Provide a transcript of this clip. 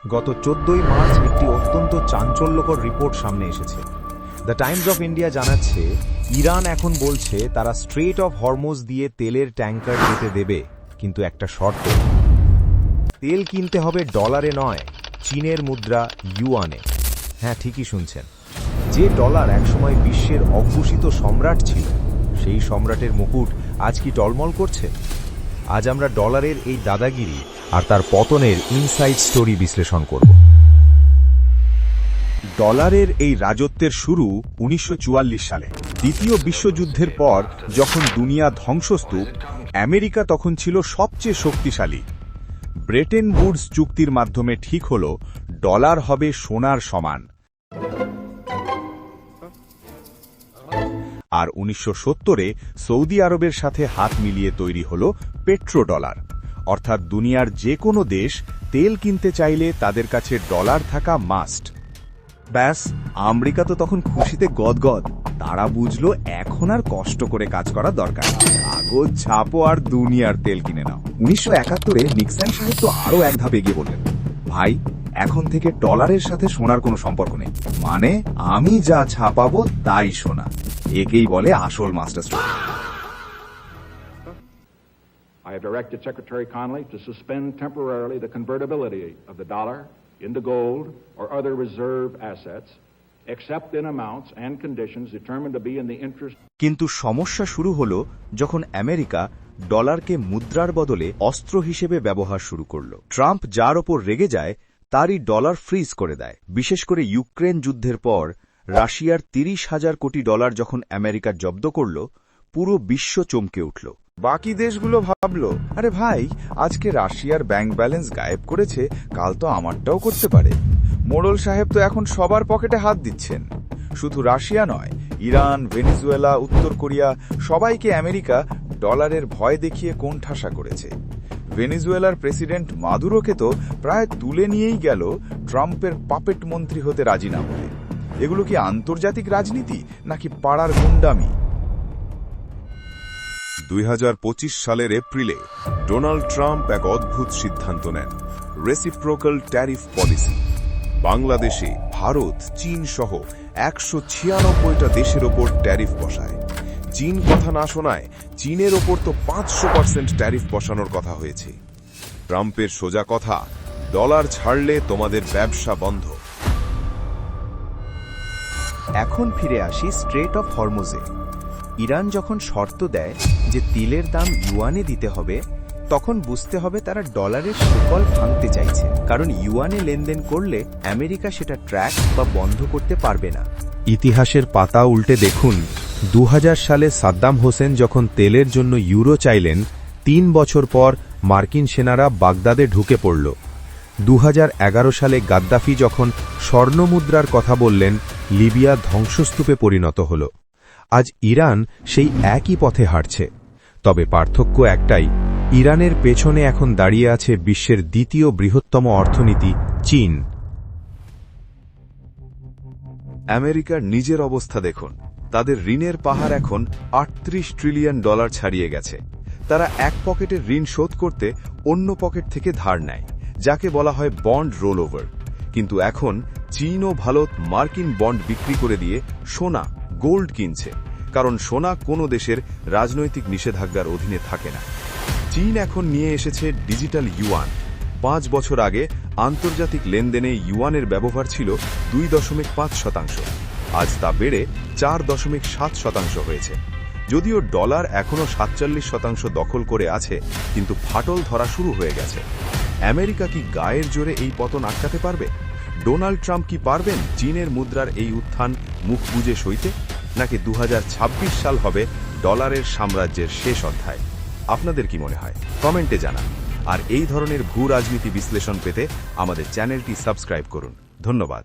গত 14ই মার্চ একটি অত্যন্ত চাঞ্চল্যকর রিপোর্ট সামনে এসেছে। দ্য টাইমস অফ ইন্ডিয়া জানাচ্ছে, ইরান এখন বলছে তারা স্ট্রেট অফ হরমুজ দিয়ে তেলের ট্যাঙ্কার যেতে দেবে, কিন্তু একটা শর্ত। তেল কিনতে হবে ডলারে নয়, চীনের মুদ্রা ইউয়ানে। হ্যাঁ, ঠিকই শুনছেন। যে ডলার একসময় বিশ্বের অঘোষিত সম্রাট ছিল, সেই সম্রাটের মুকুট আজ কি টলমল করছে? আজ আমরা ডলারের এই দাদাগিরি আর তার পতনের ইনসাইড স্টোরি বিশ্লেষণ করব। ডলারের এই রাজত্বের শুরু ১৯৪৪ সালে। দ্বিতীয় বিশ্বযুদ্ধের পর যখন দুনিয়া ধ্বংসস্তূপ, আমেরিকা তখন ছিল সবচেয়ে শক্তিশালী। ব্রেটেন উডস চুক্তির মাধ্যমে ঠিক হল ডলার হবে সোনার সমান। আর ১৯৭০-এ সৌদি আরবের সাথে হাত মিলিয়ে তৈরি হল পেট্রো ডলার, অর্থাৎ দুনিয়ার যে কোনো দেশ তেল কিনতে চাইলে তাদের কাছে ডলার থাকা মাস্ট। ব্যাস, আমেরিকা তো তখন খুশিতে গদগদ। তারা বুঝলো এখন আর কষ্ট করে কাজ করা দরকার, কাগজ ছাপো আর দুনিয়ার তেল কিনে নাও। ১৯৭১-এ নিক্সন সাহেব তো আরো এক ধাপ এগিয়ে বললেন, ভাই এখন থেকে ডলারের সাথে সোনার কোনো সম্পর্ক নেই, মানে আমি যা ছাপাবো তাই সোনা। একেই বলে আসল master stroke. I have directed Secretary Connally to suspend temporarily the convertibility of the dollar into gold or other reserve assets, except in amounts and conditions determined to be in the interest. কিন্তু সমস্যা শুরু হলো যখন America ডলারকে মুদ্রার বদলে অস্ত্র হিসেবে ব্যবহার শুরু করল। ট্রাম্প যার ওপর রেগে যায় তারই ডলার ফ্রিজ করে দেয়। বিশেষ করে ইউক্রেন যুদ্ধের পর রাশিয়ার ৩০,০০০ কোটি ডলার যখন আমেরিকা জব্দ করল, পুরো বিশ্ব চমকে উঠল। বাকি দেশগুলো ভাবল, আরে ভাই, আজকে রাশিয়ার ব্যাংক ব্যালেন্স গায়েব করেছে, কাল তো আমারটাও করতে পারে। মোড়ল সাহেব তো এখন সবার পকেটে হাত দিচ্ছেন। শুধু রাশিয়া নয়, ইরান, ভেনেজুয়েলা, উত্তর কোরিয়া, সবাইকে আমেরিকা ডলারের ভয় দেখিয়ে কোণঠাসা করেছে। ভেনেজুয়েলার প্রেসিডেন্ট মাদুরোকে তো প্রায় তুলে নিয়েই গেল ট্রাম্পের পাপেট মন্ত্রী হতে রাজি না বলে। এগুলো কি আন্তর্জাতিক রাজনীতি নাকি পাড়ার গুন্ডামি? ২০২৫ সালের এপ্রিলে ডোনাল্ড ট্রাম্প এক অদ্ভুত সিদ্ধান্ত নেন, রেসিপ্রোকাল ট্যারিফ পলিসি। বাংলাদেশে ভারত, চীন সহ ১৯৬টা দেশের ওপর ট্যারিফ বসায়। চীন কথা না শোনায় চীনের ওপর তো ৫০০% ট্যারিফ বসানোর কথা হয়েছে। ট্রাম্পের সোজা কথা, ডলার ছাড়লে তোমাদের ব্যবসা বন্ধ। এখন ফিরে আসি স্ট্রেট অফ হরমুজে। ইরান যখন শর্ত দেয় যে তেলের দাম ইউয়ানে দিতে হবে, তখন বুঝতে হবে তারা ডলারের শিকল ভাঙতে চাইছে, কারণ ইউয়ানে লেনদেন করলে আমেরিকা সেটা ট্র্যাক বা বন্ধ করতে পারবে না। ইতিহাসের পাতা উল্টে দেখুন, ২০০০ সালে সাদ্দাম হোসেন যখন তেলের জন্য ইউরো চাইলেন, ৩ বছর পর মার্কিন সেনারা বাগদাদে ঢুকে পড়ল। ২০১১ সালে গাদ্দাফি যখন স্বর্ণমুদ্রার কথা বললেন, লিবিয়া ধ্বংসস্তূপে পরিণত হল। আজ ইরান সেই একই পথে হাঁটছে, তবে পার্থক্য একটাই, ইরানের পেছনে এখন দাঁড়িয়ে আছে বিশ্বের দ্বিতীয় বৃহত্তম অর্থনীতি চীন। আমেরিকার নিজের অবস্থা দেখুন, তাদের ঋণের পাহাড় এখন $৩৮ ট্রিলিয়ন ছাড়িয়ে গেছে। তারা এক পকেটের ঋণ শোধ করতে অন্য পকেট থেকে ধার নেয়, যাকে বলা হয় বন্ড রোল ওভার। কিন্তু এখন চীন ও ভারত মার্কিন বন্ড বিক্রি করে দিয়ে সোনা, গোল্ড কিনছে, কারণ সোনা কোনো দেশের রাজনৈতিক নিষেধাজ্ঞার অধীনে থাকে না। চীন এখন নিয়ে এসেছে ডিজিটাল ইউয়ান। ৫ বছর আগে আন্তর্জাতিক লেনদেনে ইউয়ানের ব্যবহার ছিল ২.৫%, আজ তা বেড়ে ৪.৭% হয়েছে। যদিও ডলার এখনও ৪৭% দখল করে আছে, কিন্তু ফাটল ধরা শুরু হয়ে গেছে। আমেরিকা কি গায়ের জোরে এই পতন আটকাতে পারবে? ডোনাল্ড ট্রাম্প কি পারবেন চীনের মুদ্রার এই উত্থান মুখ বুজে সইতে, নাকি ২০২৬ সাল হবে ডলারের সাম্রাজ্যের শেষ অধ্যায়? আপনাদের কি মনে হয় কমেন্টে জানান। আর এই ধরনের ভূ রাজনীতি বিশ্লেষণ পেতে আমাদের চ্যানেলটি সাবস্ক্রাইব করুন। ধন্যবাদ।